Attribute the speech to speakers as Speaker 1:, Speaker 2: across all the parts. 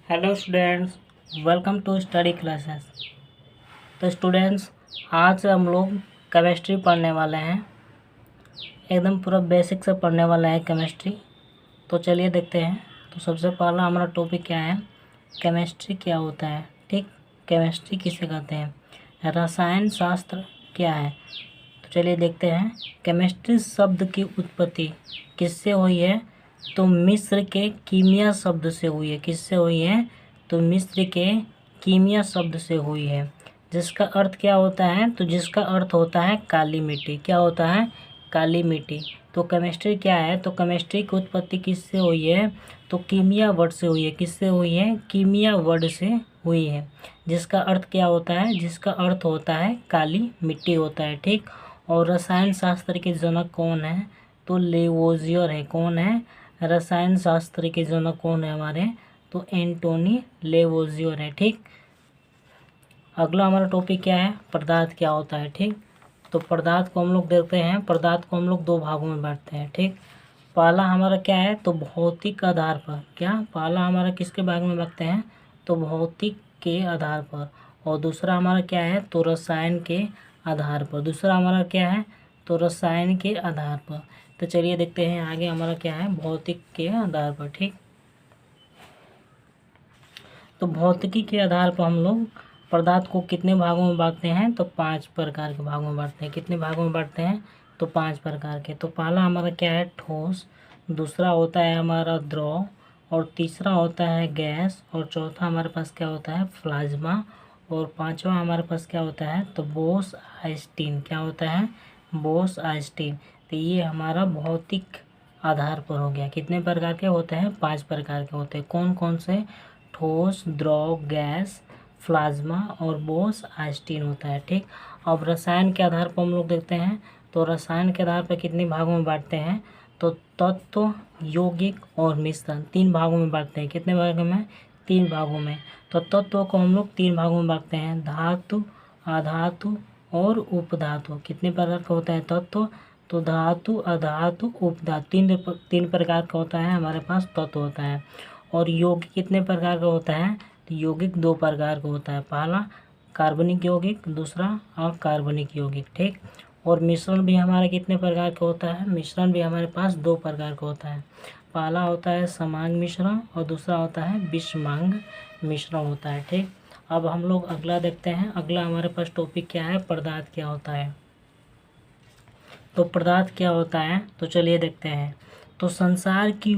Speaker 1: Hello students, welcome to study classes. तो students, आज से हम लोग केमिस्ट्री पढ़ने वाले हैं। एकदम पूरा बेसिक से पढ़ने वाले हैं केमिस्ट्री। तो चलिए देखते हैं। तो सबसे पहला हमारा टॉपिक क्या है, केमिस्ट्री क्या होता है। ठीक, केमिस्ट्री किसे कहते हैं, रसायन शास्त्र क्या है। तो चलिए देखते हैं। केमिस्ट्री शब्द की उत्पत्ति किससे हुई है, तो मिस्र के कीमिया शब्द से हुई है। किससे हुई है, तो मिस्र के कीमिया शब्द से हुई है, जिसका अर्थ क्या होता है, तो जिसका अर्थ होता है काली मिट्टी। क्या होता है, काली मिट्टी। तो केमिस्ट्री क्या है, तो केमिस्ट्री की उत्पत्ति किससे हुई है, तो कीमिया वर्ड से हुई है। किससे हुई है, कीमिया वर्ड से हुई है, जिसका अर्थ क्या होता है, जिसका अर्थ होता है काली मिट्टी होता है। ठीक, और रसायन शास्त्र के जनक कौन है, तो लेवोजियर है। कौन है, रसायन शास्त्र के जनक कौन है हमारे, तो एंटोनी लेवोजियर है। ठीक, अगला हमारा टॉपिक क्या है, पदार्थ क्या होता है। ठीक, तो पदार्थ को हम लोग देखते हैं। पदार्थ को हम लोग दो भागों में बांटते हैं। ठीक, पहला हमारा क्या है, तो भौतिक आधार पर। क्या, पहला हमारा किसके भाग में बांटते हैं, तो भौतिक के आधार पर। और दूसरा हमारा क्या है, तो रसायन के आधार पर। दूसरा हमारा क्या है, तो रसायन के आधार पर। तो चलिए देखते हैं आगे हमारा क्या है, भौतिक के आधार पर। ठीक, तो भौतिकी के आधार पर हम लोग पदार्थ को कितने भागों में बांटते हैं, तो 5 प्रकार के भागों में बांटते हैं। कितने भागों में बांटते हैं, तो 5 प्रकार के। तो पहला हमारा क्या है, ठोस। दूसरा होता है हमारा द्रव। और तीसरा होता है गैस। और चौथा हमारे पास क्या होता है, प्लाज्मा। और पांचवा हमारे पास क्या होता है, तो बोस आइंस्टीन। क्या होता है, बोस आइंस्टीन। तो ये हमारा भौतिक आधार पर हो गया। कितने प्रकार के होते हैं, 5 प्रकार के होते हैं। कौन कौन से, ठोस, द्रव, गैस, प्लाज्मा और बोस आइंस्टीन होता है। ठीक, अब रसायन के आधार पर हम लोग देखते हैं। तो रसायन के आधार पर कितने भागों में बांटते हैं, तो तत्व, यौगिक और मिश्रण 3 भागों में बांटते हैं। कितने भागों में, 3 भागों में। तो तत्व को हम लोग 3 भागों में बांटते हैं, धातु, अधातु और उपधातु। कितने प्रकार का होता है तत्व, तो धातु, अधातु, उपधातु, तीन प्रकार का होता है हमारे पास तत्व होता है। और यौगिक कितने प्रकार का होता है, तो यौगिक 2 प्रकार का होता है। पहला कार्बनिक यौगिक, दूसरा अकार्बनिक यौगिक। ठीक, और मिश्रण भी हमारे कितने प्रकार का होता है, मिश्रण भी हमारे पास 2 प्रकार का होता है। पहला होता है समांग मिश्रण और दूसरा होता है विषमांग मिश्रण होता है। ठीक, अब हम लोग अगला देखते हैं। अगला हमारे पास टॉपिक क्या है, पदार्थ क्या होता है। तो पदार्थ क्या होता है, तो चलिए देखते हैं। तो संसार के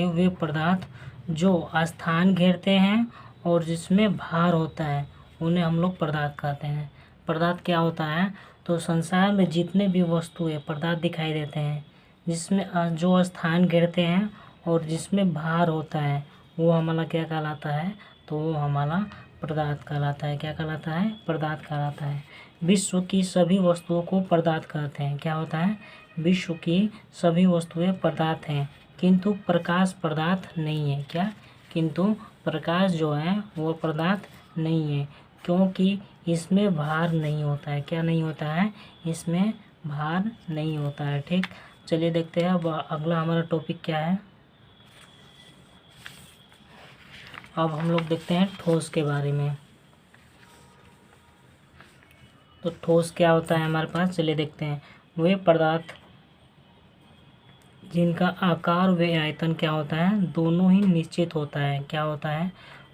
Speaker 1: वे पदार्थ जो स्थान घेरते हैं और जिसमें भार होता है, उन्हें हम लोग पदार्थ कहते हैं। पदार्थ क्या होता है, तो संसार में जितने भी वस्तुएं पदार्थ दिखाई देते हैं, जिसमें जो स्थान घेरते हैं और जिसमें भार होता है, वो हमारा क्या कहलाता है, तो वो हमारा पदार्थ कहलाता है। क्या कहलाता है, पदार्थ कहलाता है। विश्व की सभी वस्तुओं को पदार्थ कहते हैं। क्या होता है, विश्व की सभी वस्तुएं पदार्थ हैं, किंतु प्रकाश पदार्थ नहीं है। क्या, किंतु प्रकाश जो है वो पदार्थ नहीं है, क्योंकि इसमें भार नहीं होता है। क्या नहीं होता है, इसमें भार नहीं होता है। ठीक, चलिए देखते हैं अब अगला हमारा टॉपिक क्या है। अब हम लोग देखते हैं ठोस के बारे में। तो ठोस क्या होता है हमारे पास, चलिए देखते हैं। वे पदार्थ जिनका आकार व आयतन क्या होता है, दोनों ही निश्चित होता है। क्या होता है,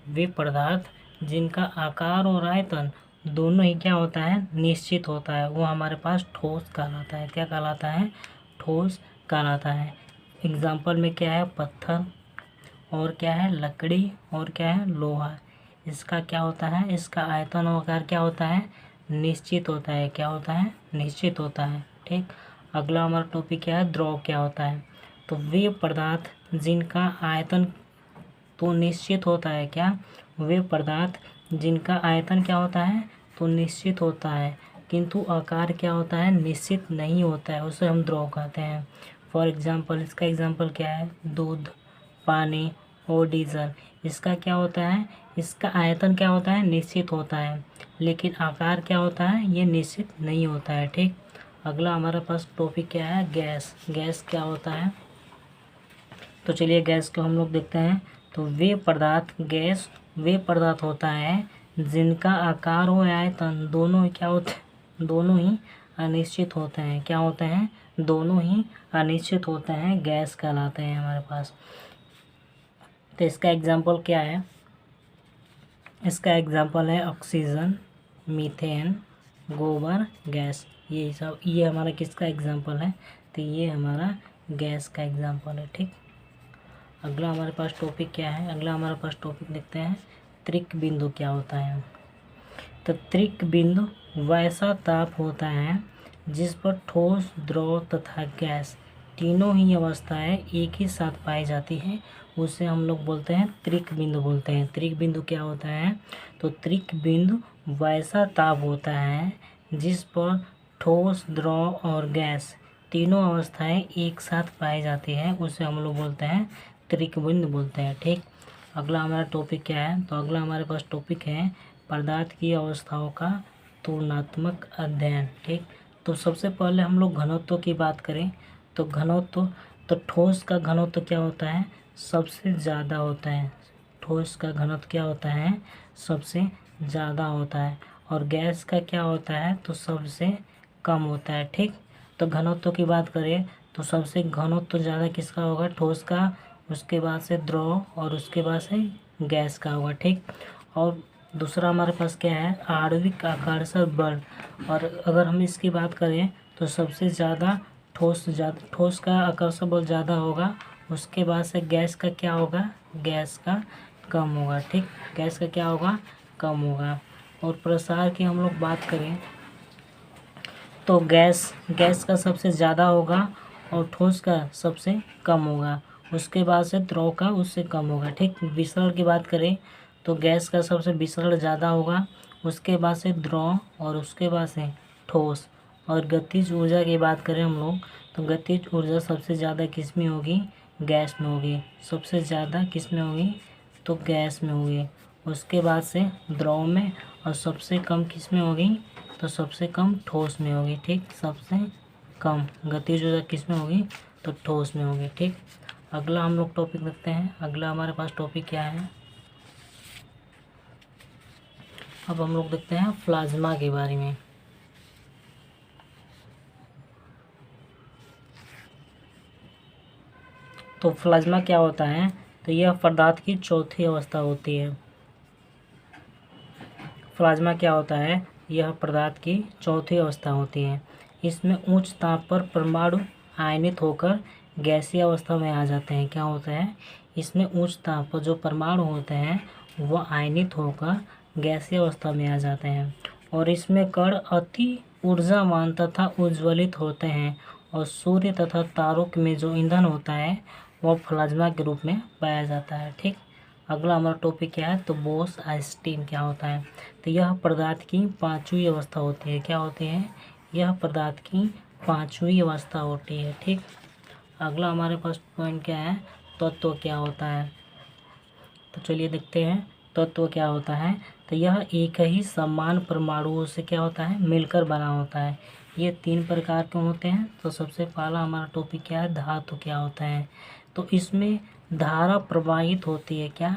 Speaker 1: वे पदार्थ जिनका आकार और आयतन दोनों ही क्या होता है, निश्चित होता है, वो हमारे पास ठोस कहलाता है। क्या कहलाता है, ठोस कहलाता है। एग्जाम्पल में क्या है, पत्थर, और क्या है, लकड़ी, और क्या है, लोहा। इसका क्या होता है, इसका आयतन और आकार क्या होता है, निश्चित होता है। क्या होता है, निश्चित होता है। ठीक, अगला हमारा टॉपिक क्या है, द्रव क्या होता है। तो वे पदार्थ जिनका आयतन तो निश्चित होता है। क्या, वे पदार्थ जिनका आयतन क्या होता है, तो निश्चित होता है, किंतु आकार क्या होता है, निश्चित नहीं होता है, उसे हम द्रव कहते हैं। फॉर एग्जाम्पल, इसका एग्जाम्पल क्या है, दूध, पानी और डीजल। इसका क्या होता है, इसका आयतन क्या होता है, निश्चित होता है, लेकिन आकार क्या होता है, ये निश्चित नहीं होता है। ठीक, अगला हमारे पास टॉपिक क्या है, गैस। गैस क्या होता है, तो चलिए गैस को हम लोग देखते हैं। तो वे पदार्थ गैस वे पदार्थ होता है जिनका आकार हो आयतन दोनों ही क्या होते हैं, दोनों ही अनिश्चित होते हैं। क्या होते हैं? दोनों ही अनिश्चित होते हैं, गैस कहलाते हैं हमारे पास। तो इसका एग्जाम्पल क्या है? इसका एग्जाम्पल है ऑक्सीजन, मीथेन, गोबर गैस। ये सब ये हमारा किसका एग्जाम्पल है? तो ये हमारा गैस का एग्जाम्पल है। ठीक, अगला हमारे पास टॉपिक क्या है? अगला हमारे पास टॉपिक देखते हैं त्रिक बिंदु क्या होता है। तो त्रिक बिंदु वैसा ताप होता है जिस पर ठोस, द्रव तथा गैस तीनों ही अवस्थाएं एक ही साथ पाई जाती हैं, उसे हम लोग बोलते हैं त्रिक बिंदु बोलते हैं। त्रिक बिंदु क्या होता है? तो त्रिक बिंदु वैसा ताप होता है जिस पर ठोस, द्रव और गैस तीनों अवस्थाएं एक साथ पाई जाती हैं, उसे हम लोग बोलते हैं त्रिक बिंदु बोलते हैं। ठीक, अगला हमारा टॉपिक क्या है? तो अगला हमारे पास टॉपिक है पदार्थ की अवस्थाओं का तुलनात्मक अध्ययन। ठीक, तो सबसे पहले हम लोग घनत्व की बात करें तो घनत्व, तो ठोस का घनत्व क्या होता है? सबसे ज़्यादा होता है। ठोस का घनत्व क्या होता है? सबसे ज़्यादा होता है। और गैस का क्या होता है? तो सबसे कम होता है। ठीक, तो घनत्व की बात करें तो सबसे घनत्व ज़्यादा किसका होगा? ठोस का, उसके बाद से द्रव और उसके बाद से गैस का होगा। ठीक, और दूसरा हमारे पास क्या है? आणविक आकर्षण बल। और अगर हम इसकी बात करें तो सबसे ज़्यादा ठोस का आकर्षण बल ज़्यादा होगा, उसके बाद से गैस का क्या होगा? गैस का कम होगा। ठीक, गैस का क्या होगा? कम होगा। और प्रसार की हम लोग बात करें तो गैस का सबसे ज़्यादा होगा और ठोस का सबसे कम होगा, उसके बाद से द्रव का उससे कम होगा। ठीक, विसरण की बात करें तो गैस का सबसे विसरण ज़्यादा होगा, उसके बाद से द्रव और उसके बाद से ठोस। और गतिज ऊर्जा की बात करें हम लोग तो गतिज ऊर्जा सबसे ज़्यादा किस में होगी? गैस में होगी। सबसे ज़्यादा किस में होगी? तो गैस में होगी। उसके बाद से द्रव में, और सबसे कम किस में होगी? तो सबसे कम ठोस में होगी। ठीक, सबसे कम गतिज ऊर्जा किस में होगी? तो ठोस में होगी। ठीक, अगला हम लोग टॉपिक देखते हैं। अगला हमारे पास टॉपिक क्या है? अब हम लोग देखते हैं प्लाज्मा के बारे में। तो प्लाज्मा क्या होता है? तो यह पदार्थ की चौथी अवस्था होती है। प्लाज्मा क्या होता है? यह पदार्थ की चौथी अवस्था होती है। इसमें उच्च ताप पर परमाणु आयनित होकर गैसीय अवस्था में आ जाते हैं। क्या होता है? इसमें उच्च ताप पर जो परमाणु होते हैं वह आयनित होकर गैसीय अवस्था में आ जाते हैं, और इसमें कण अति ऊर्जावान तथा उज्ज्वलित होते हैं, और सूर्य तथा तारों में जो ईंधन होता है वह प्लाज्मा के रूप में पाया जाता है। ठीक, अगला हमारा टॉपिक क्या है? तो बोस आइंस्टीन क्या होता है? तो यह पदार्थ की पांचवी अवस्था होती है। क्या होती है? यह पदार्थ की पांचवी अवस्था होती है। ठीक, अगला हमारे पास पॉइंट क्या है? तत्व क्या होता है? तो चलिए देखते हैं तत्व क्या होता है। तो यह एक ही समान परमाणुओं से क्या होता है? मिलकर बना होता है। ये तीन प्रकार के होते हैं। तो सबसे पहला हमारा टॉपिक क्या है? धातु क्या होता है? तो इसमें धारा प्रवाहित होती है। क्या?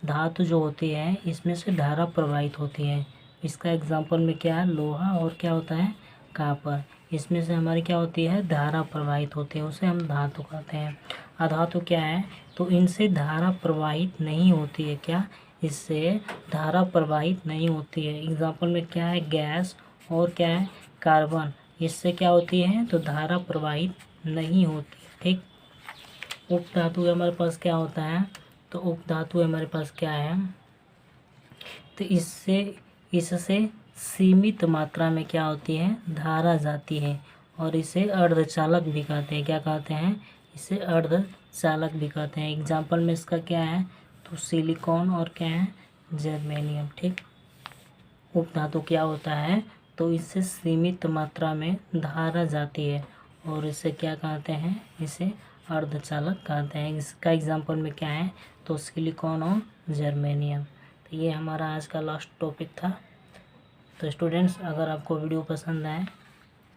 Speaker 1: धातु जो होती है इसमें से धारा प्रवाहित होती है। इसका एग्जाम्पल में क्या है? लोहा और क्या होता है? कॉपर। इसमें से हमारी क्या होती है? धारा प्रवाहित होती है, उसे हम धातु कहते हैं। अधातु क्या है? तो इनसे धारा प्रवाहित नहीं होती है। क्या? इससे धारा प्रवाहित नहीं होती है। एग्जाम्पल में क्या है? गैस और क्या है? कार्बन। इससे क्या होती है? तो धारा प्रवाहित नहीं होती। ठीक, उपधातु हमारे पास क्या होता है? तो उपधातु हमारे पास क्या है? तो इससे सीमित मात्रा में क्या होती है? धारा जाती है, और इसे अर्धचालक भी कहते हैं। क्या कहते हैं? इसे अर्धचालक भी कहते हैं। एग्जाम्पल में इसका क्या है? तो सिलिकॉन और क्या है? जर्मेनियम। ठीक, उपधातु क्या होता है? तो इससे सीमित मात्रा में धारा जाती है, और इसे क्या कहते हैं? इसे अर्धचालक कहते हैं। इसका एग्जाम्पल में क्या है? तो सिलिकॉन और जर्मेनियम। तो ये हमारा आज का लास्ट टॉपिक था। तो स्टूडेंट्स, अगर आपको वीडियो पसंद आए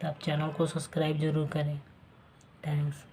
Speaker 1: तो आप चैनल को सब्सक्राइब ज़रूर करें। थैंक्स।